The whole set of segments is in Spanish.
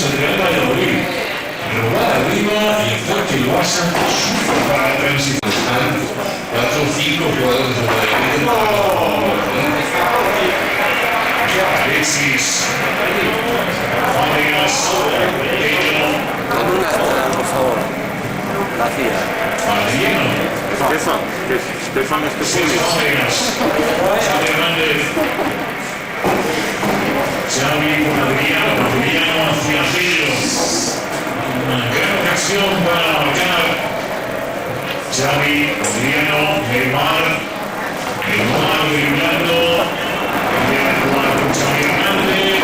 el Real Valladolid. Robada arriba y el fuerte lo Barça sufre para la transición. Están 4 o 5 jugadores de Valladolid. Alexis. Fábregas. Por favor. Vacía. Adriano. Estefan Sergio Fábregas. Xavi Hernández. Xavi con Adriano hacia Fillo. Una gran ocasión para marcar. Xavi, Adriano, Neymar driblando. Quería jugar con Xavi Hernández,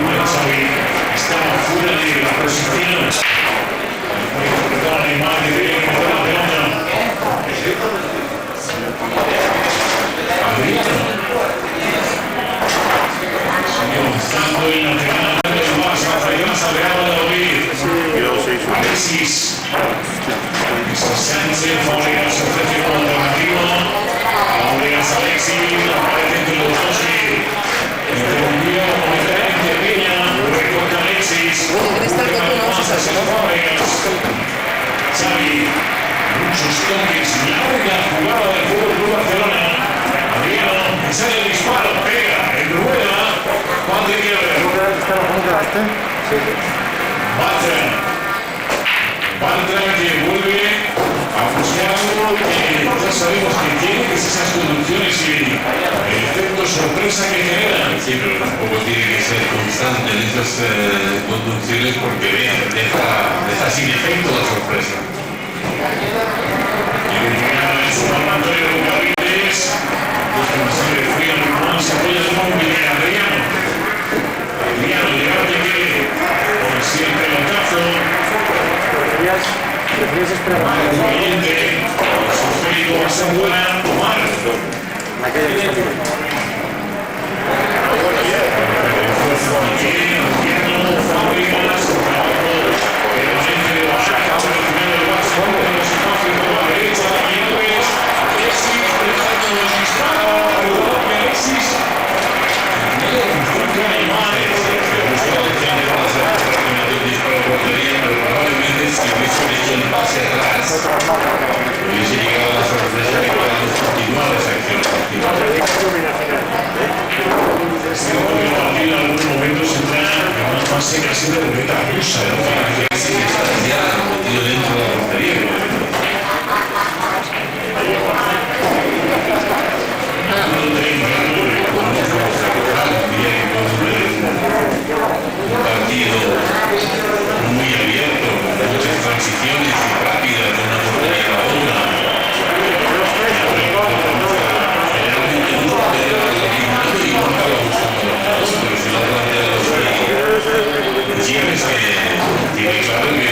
pero Xavi estaba fuera de la posición. Neymar que quería meter la pelota. Adriano. Avanzando en la pegada del Barça, Freitas al Real Valladolid. Alexis. Sánchez, Fábregas ofrece como alternativo. Fábregas, Alexis, aparece entre los dos y interrumpió con diferencia Peña. Recorta Alexis. Fábregas. Xavi. Muchos toques. Larga jugada del Fútbol Club Barcelona. Adriano, sale el disparo, pega, en rueda. ¿Cuál te quiero ver? Bartra que vuelve a buscar algo que ya sabemos que tiene, que es esas conducciones y el efecto sorpresa que generan. Sí, pero tampoco tiene que ser constante en esas conducciones porque deja sin efecto la sorpresa. Y el final en su palmatorio de Bucavides, pues con sangre fría, Román se apoya el móvil de Adriano. Adriano, llegar que quiere, con siempre el ocazo. ¿Prefieres esperar más? Siguiente, Soférico va a ser buena, Omar. Aquella que está libre. Fábricas, trabajo, permanente de Oaxaca, por el final del Barça, con los espacios por la derecha, también ves, Alexis, dejando los disparos, Alexis. Probablemente si hubiesen hecho el pase atrás hubiese llegado a la sorpresa de que podamos continuar esa acción. Es cierto que el partido en algunos momentos entra en una fase casi de ruleta rusa, ¿no? Sí, está ya metido dentro de la portería. Un partido muy abierto, con muchas transiciones y rápidas de una portería a la otra. Generalmente nunca te da el equipo y nunca va buscando los dos, pero si lo plantea los Gilles que tiene claro que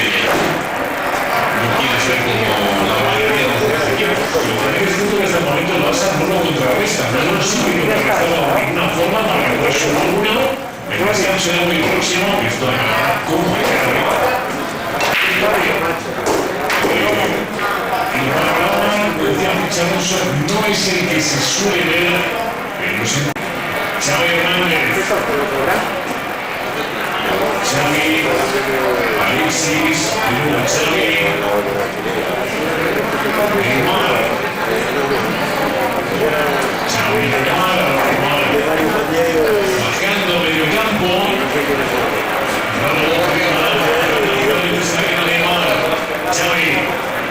no quiere ser como la mayoría de los equipos. Lo que es cierto que hasta el momento el Barça no lo contrarresta, no lo sigue contrarrestando de ninguna forma, para que puede sumar uno. El Barça será muy próximo, y esto de cómo hay que arriba. El panorama, decía Picharoso, no es el que se suele ver en los Xavi Hernández. Xavi, Alexis, Xavi, Neymar. Xavi, Neymar, bajando medio campo. Xavi,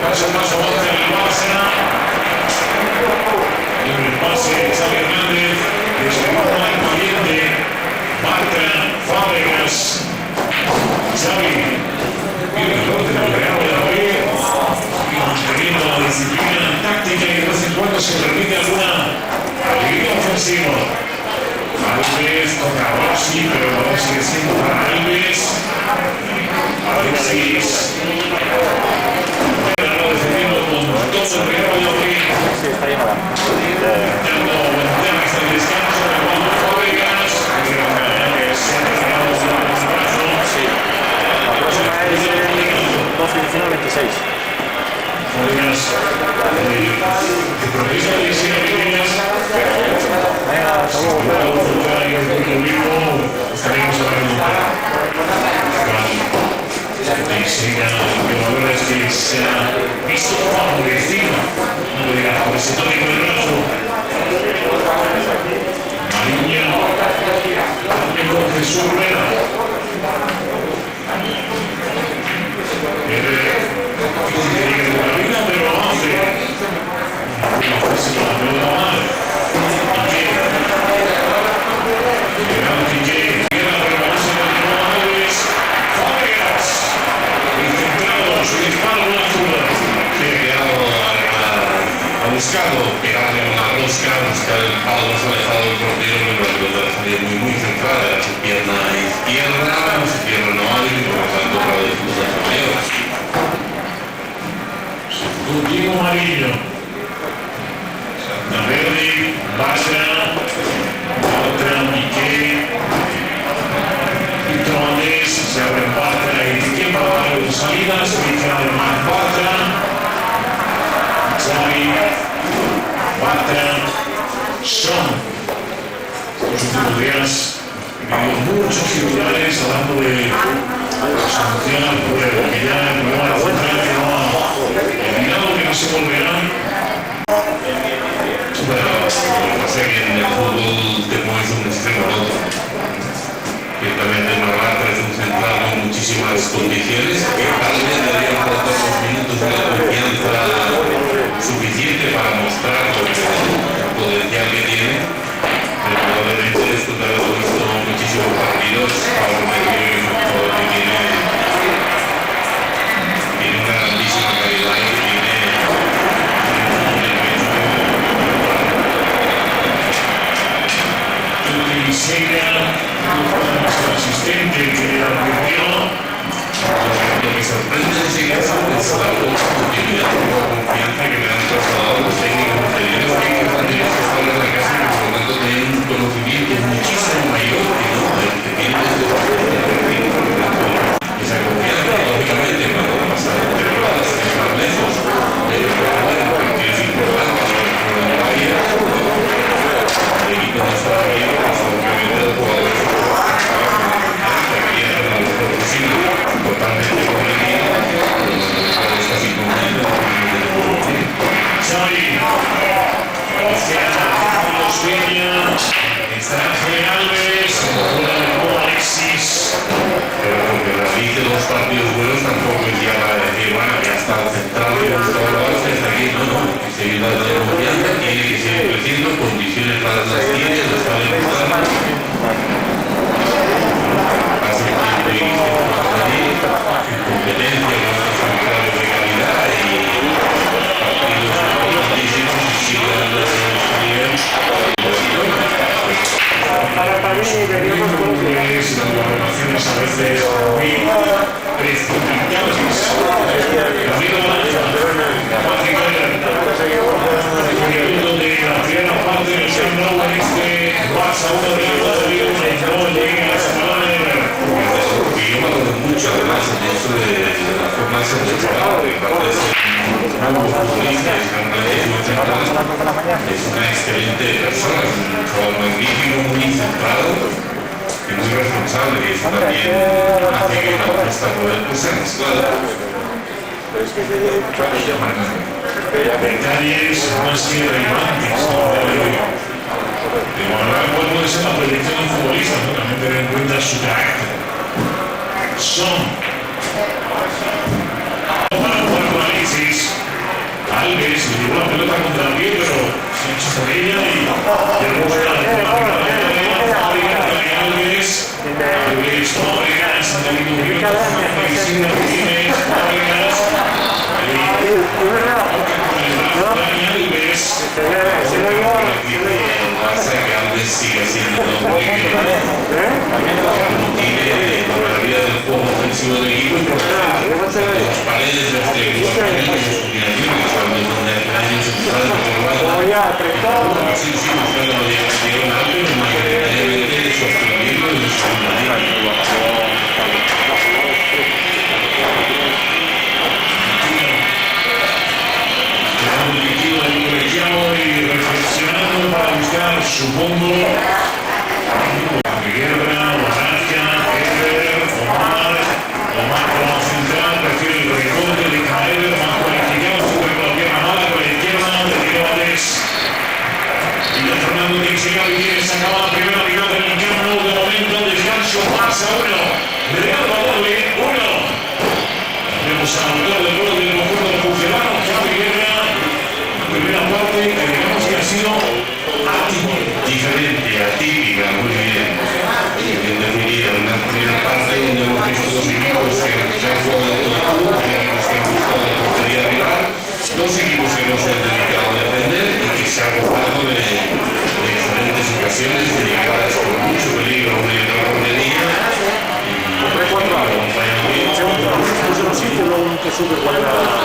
paso a paso avanza en el Barça. Libre el pase, Xavi Hernández, despeja al pariente. Bartra, Fábregas. Xavi, viene el corte del Real Valladolid, manteniendo la disciplina táctica y de vez en cuando se permite alguna alegría ofensiva. Alves contra Rossi, pero el balón sigue siendo para Alves. Alexis. Lo defendiendo con todo el Real Valladolid. Intentando aguantar hasta el descanso de Juan Fábregas. La próxima es el 12-19-26. Fábregas. Que progresa de diseño pequeñas. Venga, hasta luego. Estaremos hablando. se ha visto favorecido por ese tónico del brazo. Mariño con Jesús Rueda. Pero lo hace. Se la pelota mal. Piqué. Ha buscado pegarle una rosca, buscar el palo más alejado del portero, pero la pelota salía muy centrada, era su pierna izquierda, su pierna no hábil, y por lo tanto para la dificultad mayor. Último Marillo. Valverde, Bartra, Piqué, Víctor Valdés, se abre Bartra y Piqué para darle dos salidas, Víctor además Bartra, Xavi, Bartra, Son. Los últimos días vimos muchos titulares hablando de sanciones por el que ya el problema de central que no ha eliminado, que no se volverán. Bueno, lo que pasa es que en el fútbol te pones un extremo al otro. Ciertamente Marrata es un central con muchísimas condiciones, que tal vez deberían aportar los minutos de la confianza suficiente para mostrar el potencial que tiene, pero probablemente después de haber visto muchísimos partidos, para que es un jugador que tiene una grandísima calidad y tiene nuestro asistente que advirtió. Lo que sorprende de ese caso es la poca continuidad y poca confianza que le han trasladado los técnicos anteriores, que han tenido que estar en la casa y que por lo tanto tienen un conocimiento muchísimo mayor que no el que tienen desde esa confianza, lógicamente, cuando pasan temporadas más lejos, pero bueno, partidos importantes, el equipo no está bien, pues obviamente los jugadores totalmente competido, está sin Xavi, los Peña, está Ángel Alves, fuera de nuevo Alexis. pero porque realice dos partidos buenos tampoco es ya para decir, bueno, ya está centrado y los jugadores hasta aquí, no, hay que seguir dando confianza, tiene que seguir creciendo, condiciones las tiene, las está demostrando. Hace tiempo y competencia con los centrales de calidad y partidos importantísimos y sigue dando ese nivel. Las valoraciones a veces muy precipitadas. Camilo Lanza, Patrick Keller, de la primera parte del segundo este Barça 1 de Madrid, un gol de la semana de Yo valoro mucho además el hecho de la forma de ser de jugador, de parte de ser un futbolista, es una excelente persona, es un jugador magnífico, muy centrado y muy responsable, y eso también hace que una apuesta por él pues sea mezclada. detalles más que relevantes. ¿Cuál puede ser la predicción de un futbolista? También tener en cuenta su carácter. Son para jugar con Alexis. Alves le llevó la pelota contra el pie, pero se echó por ella y luego la Alves, Fábregas, David Uribe, Alexis Martínez, Fábregas, Alves sigue siendo un hombre que no tiene la vida del juego ofensivo del equipo y por las paredes de los triángulos y sus combinaciones cuando donde hace años central por otro lado así buscando lo de un alto mayoritariamente sosteniendo en su manera. Y reflexionando para buscar, supongo, Guerra, Barraca, Eber, Omar como central, prefiere el recorte de Caer. Ignacio pasa 1, Real Valladolid 1. Vemos a autor del gol del conjunto de Puigdemont, Javi Guerra. Primera parte que digamos que ha sido diferente, atípica, muy bien. Bien definida, una primera parte donde hemos visto dos equipos que han jugado todo el club, equipos que han buscado la portería rival, dos equipos que no se han dedicado a defender y que se han ocupado de diferentes ocasiones de llegadas con mucho peligro a una y otra portería. Puso un sitio y luego un que sube cuál era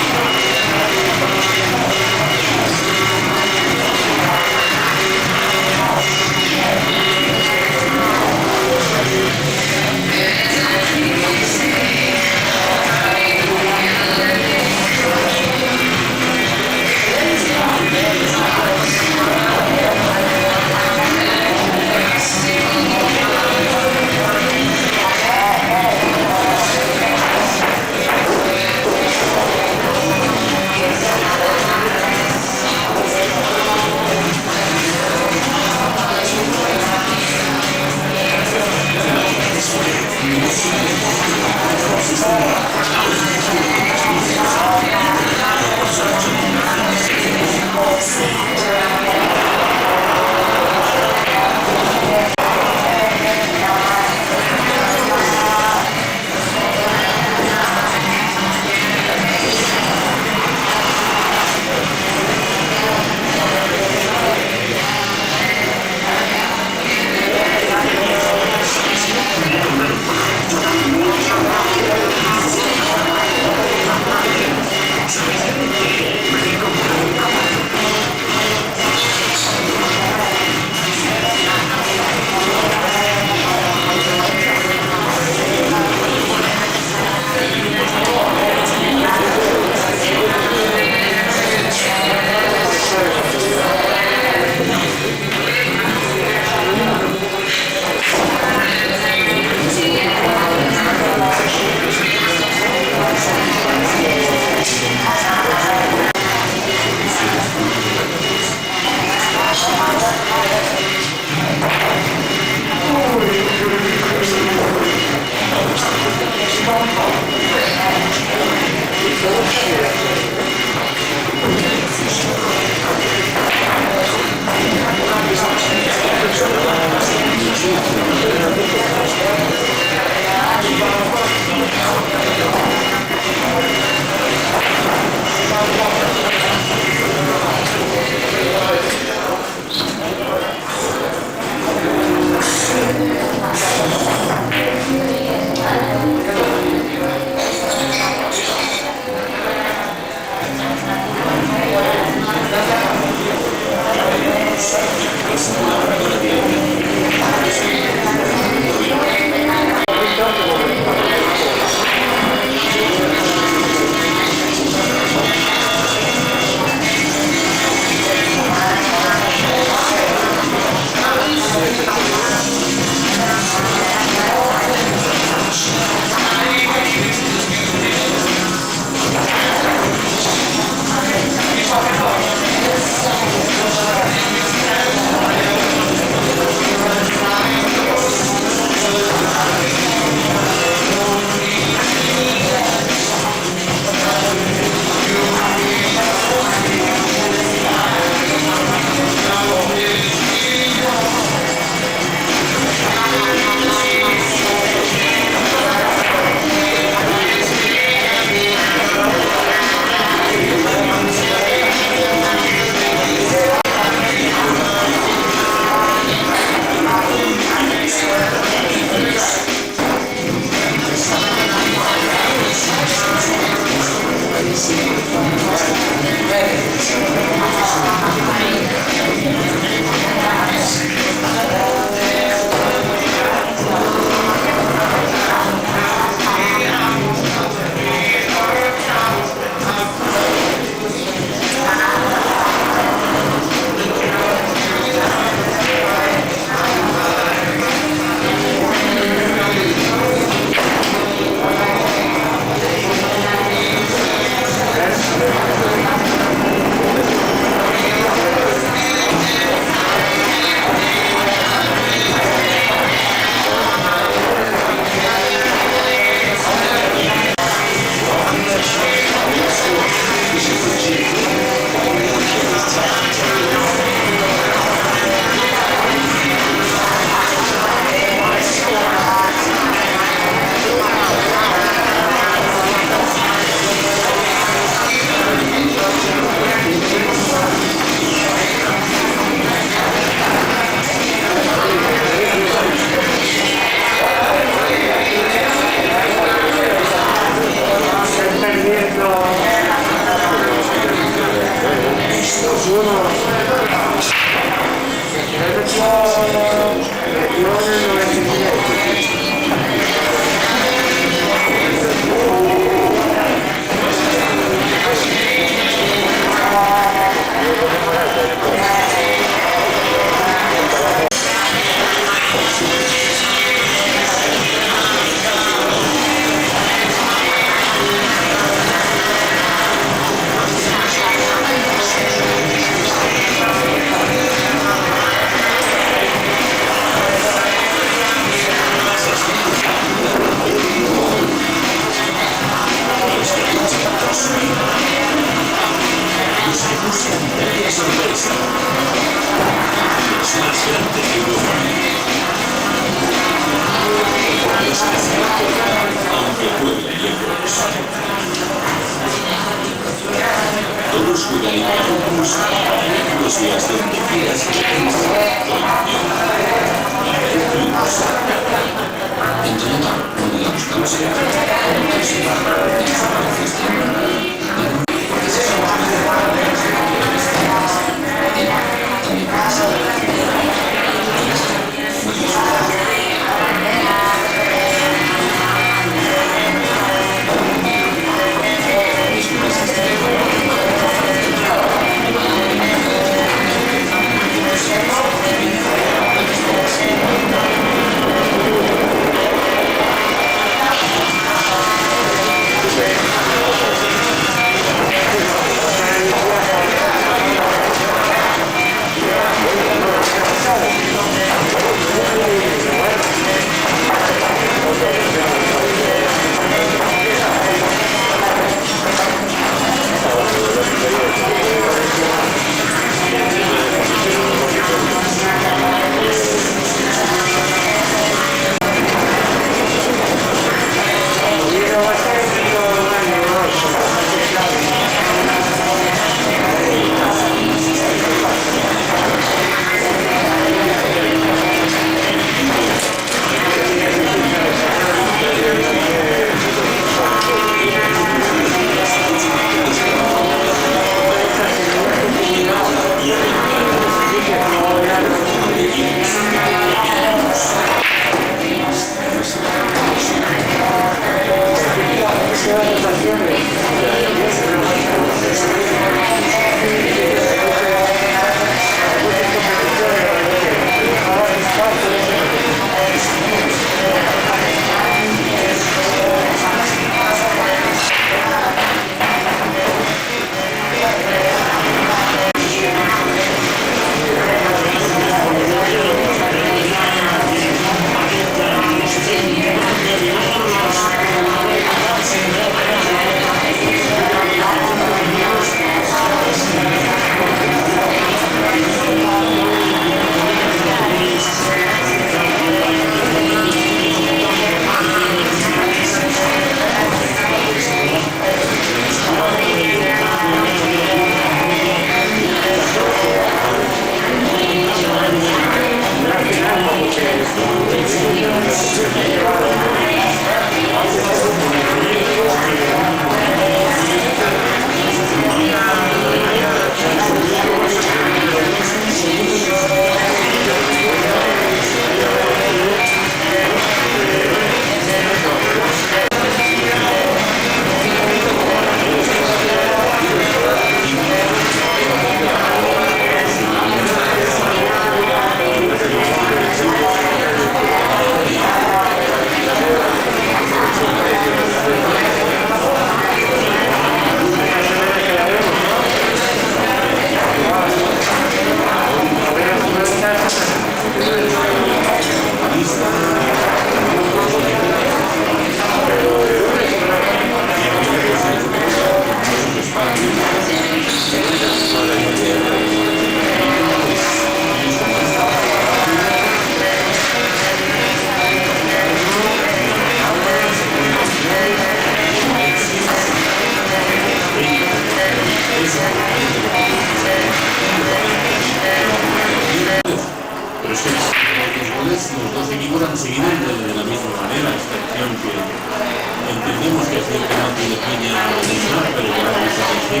sí,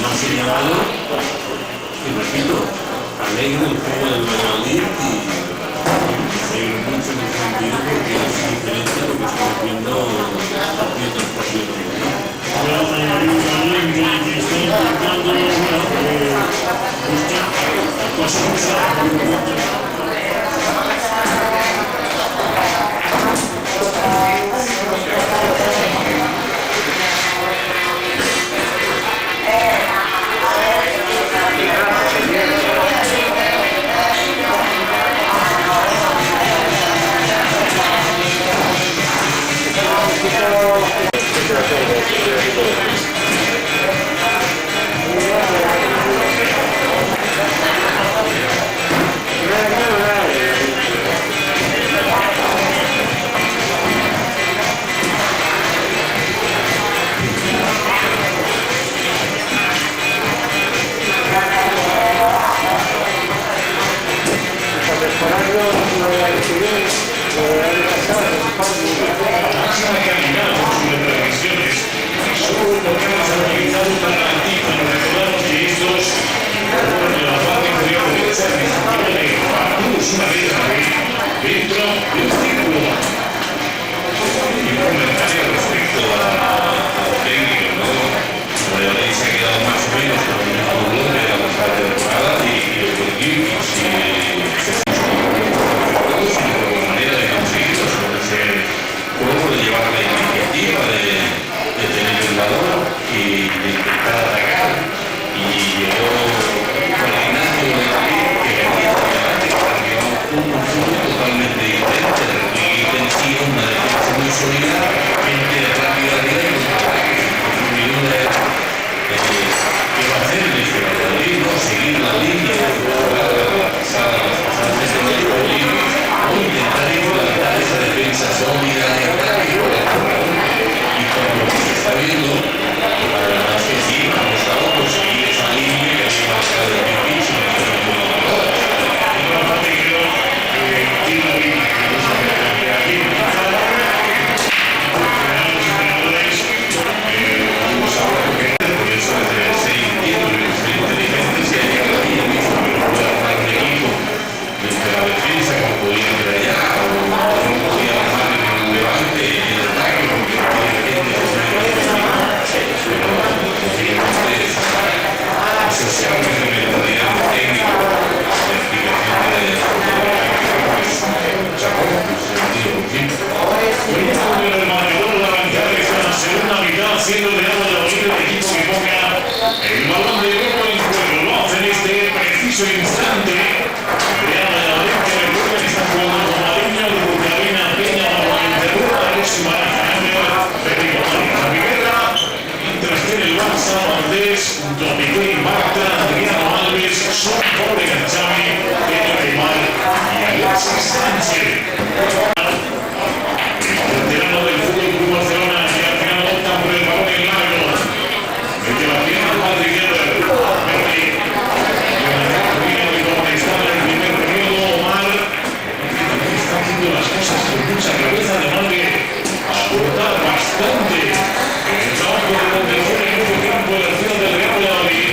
no ha señalado, y repito, alegre el juego del Valladolid y mucho en ese sentido porque es diferente a lo que estamos viendo partido tras partido. La Valladolid también que está intentando buscar cosas. Máxima calidad con sus retransmisiones. Solo porque hemos analizado una garantía. Recordamos que estos, en la parte inferior derecha, dispone una letra dentro de un círculo. Y un comentario respecto al técnico, ¿no? Valladolid se ha quedado más o menos con el mismo bloque de la pasada temporada y el equipo manera de conseguirlo suele ser juego de llevar la iniciativa de tener el balón y de intentar atacar y llegó con Ignacio de Madrid que venía por delante que cambió un fútbol totalmente diferente de repliegue intensivo, una defensa muy sólida, gente de rápida arriba y contraataque sin duda qué va a hacer el Valladolid, ¿no? Seguir la línea de jugar las pasadas de o intentar implantar esa defensa sólida de ataque por el corredor y por lo que se está viendo la verdad es que sí, ha costado conseguir esa línea que ha marcado el pitch y Una parte que creo que tiene la línea que no se ve aquí en la sala. Los entrenadores, vamos a ver qué por eso es de ser inquieto y ser inteligente si hay que aquí el mismo pero puede armar un equipo desde la defensa como podía hacer allá o no podía armar en el levante en el ataque porque no tiene gente que se mete en el pero lógicamente esos cambios de mentalidad del técnico la explicación de pues chapó en ese sentido por fin. el cambio del marcador de la bancada que está en la segunda mitad, siendo de nuevo el equipo que ponga el balón de oro en juego. Lo hace en este preciso instante. Real Valladolid, que recuerda que está jugando con Mariño, Bucavina, Peña, Monterrey, Alex Cambio de Ricardo Rivera, mientras que en el Barça, Valdés, Domingüe y Marta, Adriano Alves, son Córdoba, Xavi, Pedro Aymar y Alexis Sánchez. El veterano del Fútbol Club Barcelona, que al final opta por el balón en largo. Mete la pierna al madrileño, Berti. Está en el primer periodo, Omar. Está haciendo las cosas con mucha cabeza, además de aportar bastante en el trabajo de contención en el medio campo de la ciudad del Real Valladolid.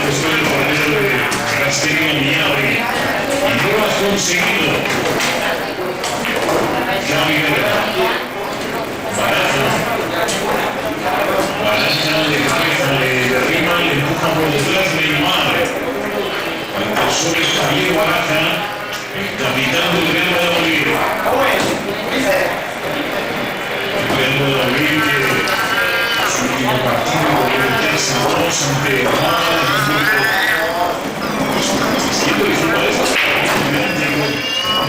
puesto el portero de Castellón Miñavi. Y no lo ha conseguido. Xavi Guerra. Baraja. Baraja de cabeza, le derriba, le empuja por detrás Neymar. Ante el suelo Javier Baraja, el capitán del Real Valladolid. Real Valladolid, su último partido de Terza 2 ante siendo el fútbol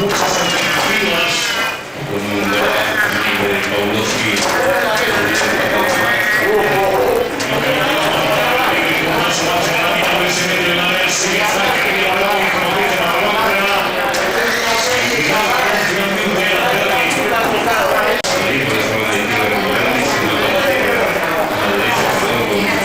muchas alternativas. Con un debate de Pawlowski. Se mete en la área, sigue Frank, que viene a hablar y como dice la balonca. Se queda finalmente a Berni. Ahí por eso la directiva regular y si no la derecha, perdón, con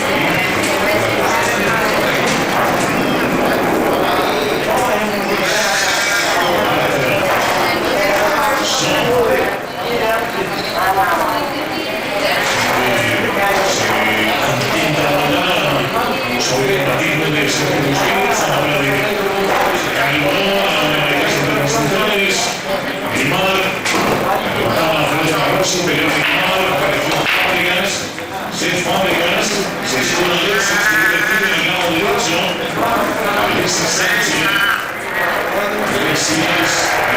sobre el partido de Sergio Busquets, a la hora de Calibón, a la hora de las representantes, Neymar, levantaba la pelota a Rossi, pero Neymar, apareció Fábregas, se sube Alexis, que tiene en el lado derecho, Alexis Sánchez, Alexis,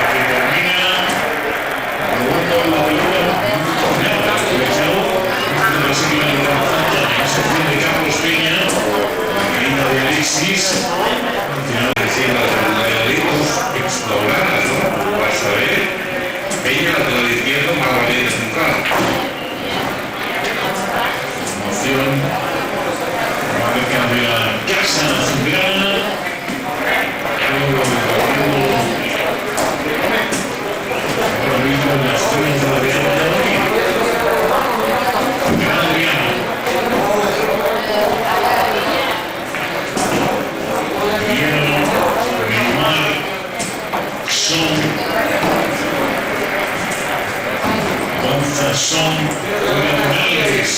que termina, robando la pelota, nada, aprovechado, no se queda en la sección de Carlos Peña, de Alexis, encima de los Valladolidos exploradas, ¿no? Vas a ver, Peña lateral izquierdo, más valiente central. Emoción, marca de la casa azulgrana, ahora mismo en las zonas de la Real Valladolid, Gran Adriano. Neymar, Son, Gonzalón, Alves,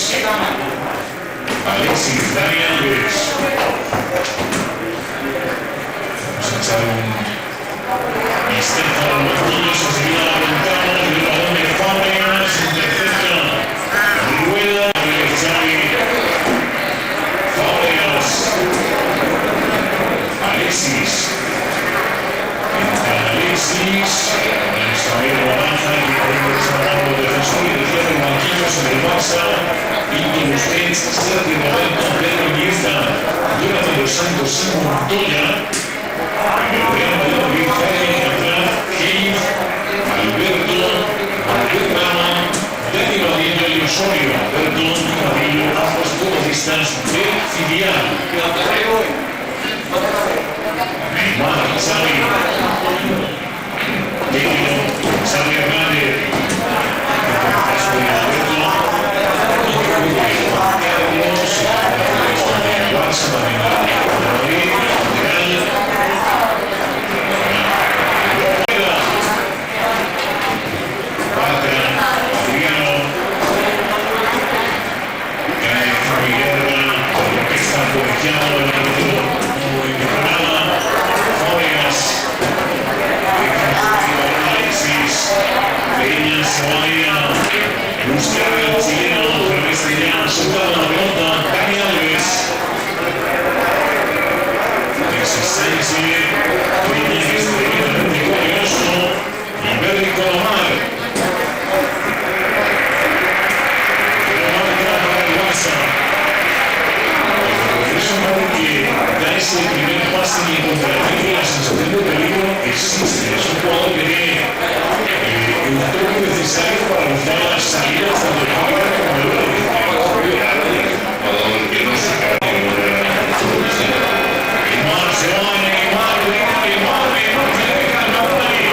Alexis, Dani Alves. Vamos a echar un vistazo a los niños, enseguida la ventana, el balón de Fábregas, intercepta Rueda, Xavi, Fábregas, Alexis, entra Alexis, Javier Baraja, que tiene que sacar los defensores y desde el banquillo sobre el Barça, Pinto Busquets, Sergio Roberto, Pedro Iniesta, Jonathan Dos Santos y Montoya, en el Real Valladolid, Jaime Atrás, Keith, Alberto, Albert Rama, Dani Badillo y Osorio, Alberto y Badillo, ambos futbolistas de filial. Neymar, Xavi, Pedro, Xavi Hernández, caso de Alberto, Juan Carlos, el Barça también de Madrid, lateral, Bartra, Adriano, cae Javi Guerra, que está colegiado el árbitro, muy mejorada, Fábregas, Alexis, Peña, Somalia, busca el chileno, otra vez ya soltado la pelota, Dani Alves, Alexis Sánchez, Peña extremadamente curioso, y Berni Colomar. Ese primer pase y contraataque, la sensación de peligro existe. Es un jugador que tiene el toque necesario para lanzar las salidas tanto de Javier como de Verde. Jugador que no saca Neymar se va, Neymar, tiene que ganar la bola ahí.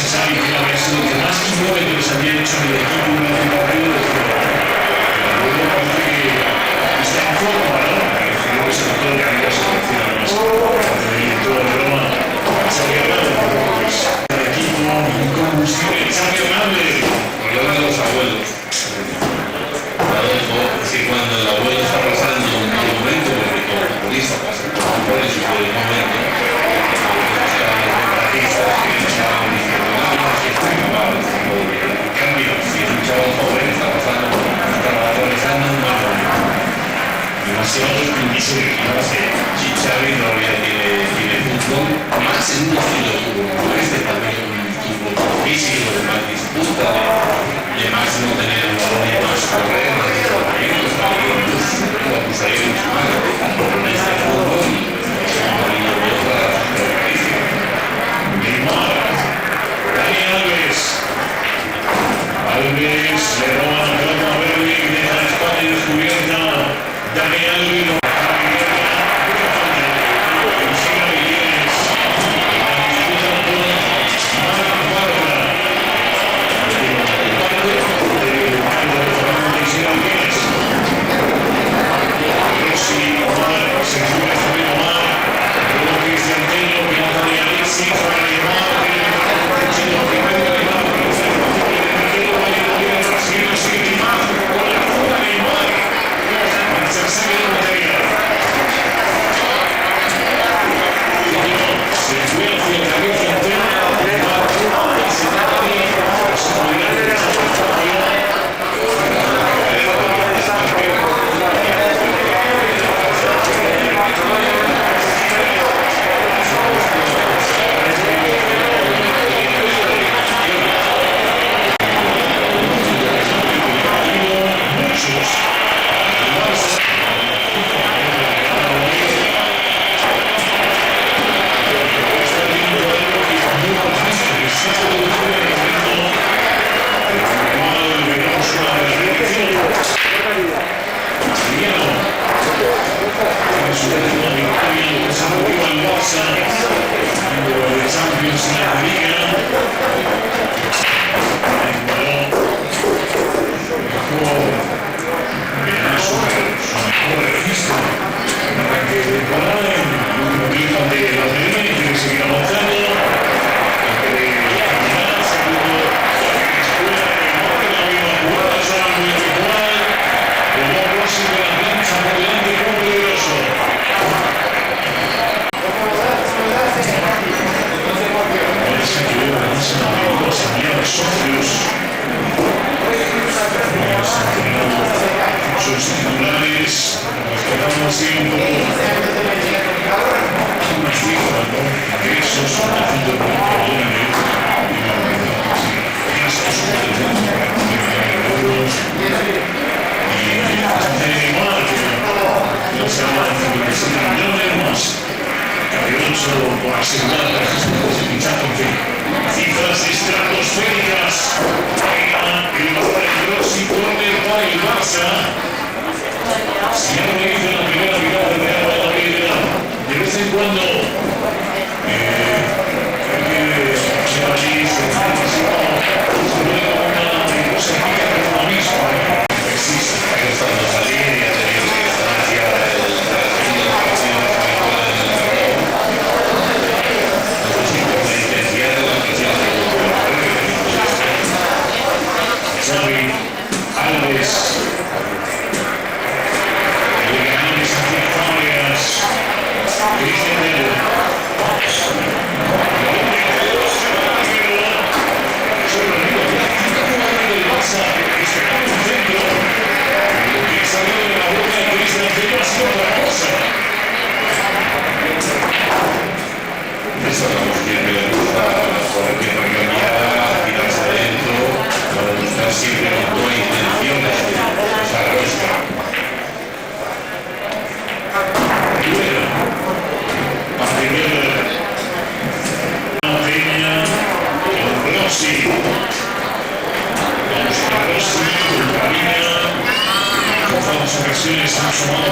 Xavi que había sido que más kilómetros había hecho en el equipo durante el partido. Luego parece que está en forma, ¿no? Creo que se notó que había selección además. Y toda la broma. Xavi Hernández, el equipo con combustible. Xavi Hernández. Lo de los abuelos. Es que cuando el abuelo está pasando un mal momento, porque como futbolista pasa por eso y por el momento, en cambio, si un chaval joven está atravesando un mal momento, Demasiado invisible. si Xavi todavía tiene fútbol, más en un estilo de fútbol como este, también un fútbol físico, de más disputa, de más no tener un balón y más correr, más entrenamientos, también lo acusaría mucho más en este fútbol y lo veo para las características. Neymar, Dani Alves, le roban la pelota a Berli, deja la espalda descubierta, Dani Alves, cifras estratosféricas. El más peligroso y córner para el Barça. Si algo hizo en la primera mitad del Real Madrid, de vez en cuando siempre con buena intención de ocasiones han sumado